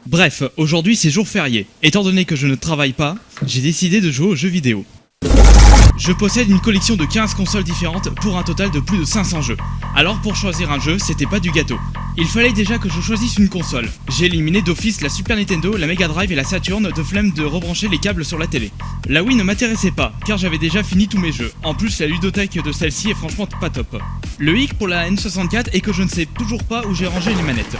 Bref, aujourd'hui c'est jour férié. Étant donné que je ne travaille pas, j'ai décidé de jouer aux jeux vidéo. Je possède une collection de 15 consoles différentes pour un total de plus de 500 jeux. Alors pour choisir un jeu, c'était pas du gâteau. Il fallait déjà que je choisisse une console. J'ai éliminé d'office la Super Nintendo, la Mega Drive et la Saturn de flemme de rebrancher les câbles sur la télé. La Wii ne m'intéressait pas, car j'avais déjà fini tous mes jeux. En plus, la ludothèque de celle-ci est franchement pas top. Le hic pour la N64 est que je ne sais toujours pas où j'ai rangé les manettes.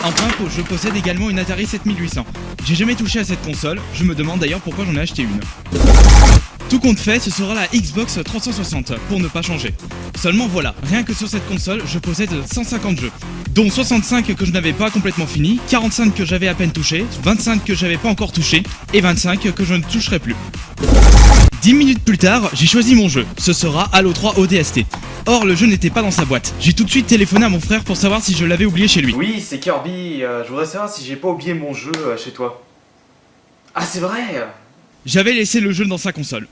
Enfin, je possède également une Atari 7800. J'ai jamais touché à cette console, je me demande d'ailleurs pourquoi j'en ai acheté une. Tout compte fait, ce sera la Xbox 360, pour ne pas changer. Seulement voilà, rien que sur cette console, je possède 150 jeux, dont 65 que je n'avais pas complètement fini, 45 que j'avais à peine touché, 25 que j'avais pas encore touché, et 25 que je ne toucherai plus. 10 minutes plus tard, j'ai choisi mon jeu, ce sera Halo 3 ODST. Or, le jeu n'était pas dans sa boîte. J'ai tout de suite téléphoné à mon frère pour savoir si je l'avais oublié chez lui. Oui, c'est Kirby, je voudrais savoir si j'ai pas oublié mon jeu chez toi. Ah, c'est vrai. J'avais laissé le jeu dans sa console.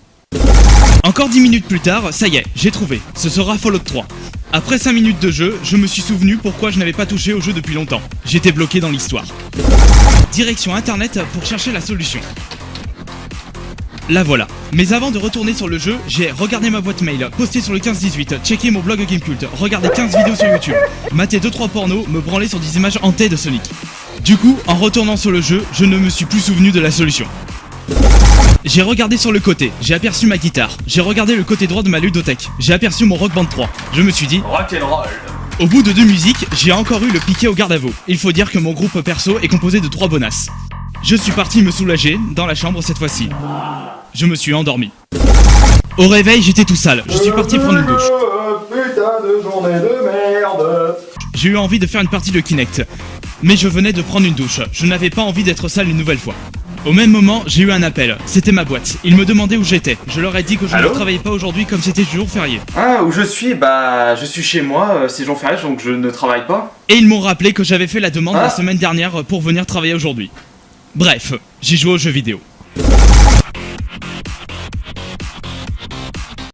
Encore 10 minutes plus tard, ça y est, j'ai trouvé, ce sera Fallout 3. Après 5 minutes de jeu, je me suis souvenu pourquoi je n'avais pas touché au jeu depuis longtemps. J'étais bloqué dans l'histoire. Direction internet pour chercher la solution. La voilà. Mais avant de retourner sur le jeu, j'ai regardé ma boîte mail, posté sur le 15-18, checké mon blog Gamecult, regardé 15 vidéos sur YouTube, maté 2-3 pornos, me branler sur des images hantées de Sonic. Du coup, en retournant sur le jeu, je ne me suis plus souvenu de la solution. J'ai regardé sur le côté, j'ai aperçu ma guitare, j'ai regardé le côté droit de ma ludothèque, j'ai aperçu mon Rock Band 3. Je me suis dit, rock'n'roll. Au bout de 2 musiques, j'ai encore eu le piquet au garde à vous. Il faut dire que mon groupe perso est composé de 3 bonasses. Je suis parti me soulager, dans la chambre cette fois-ci. Je me suis endormi. Au réveil, j'étais tout sale, je suis parti prendre une douche. Putain de journée de merde. J'ai eu envie de faire une partie de Kinect. Mais je venais de prendre une douche, je n'avais pas envie d'être sale une nouvelle fois. Au même moment, j'ai eu un appel, c'était ma boîte. Ils me demandaient où j'étais. Je leur ai dit que je ne travaillais pas aujourd'hui comme c'était jour férié. Ah, où je suis? Bah, je suis chez moi, c'est jour férié donc je ne travaille pas. Et ils m'ont rappelé que j'avais fait la demande la semaine dernière pour venir travailler aujourd'hui. Bref, j'ai joué aux jeux vidéo.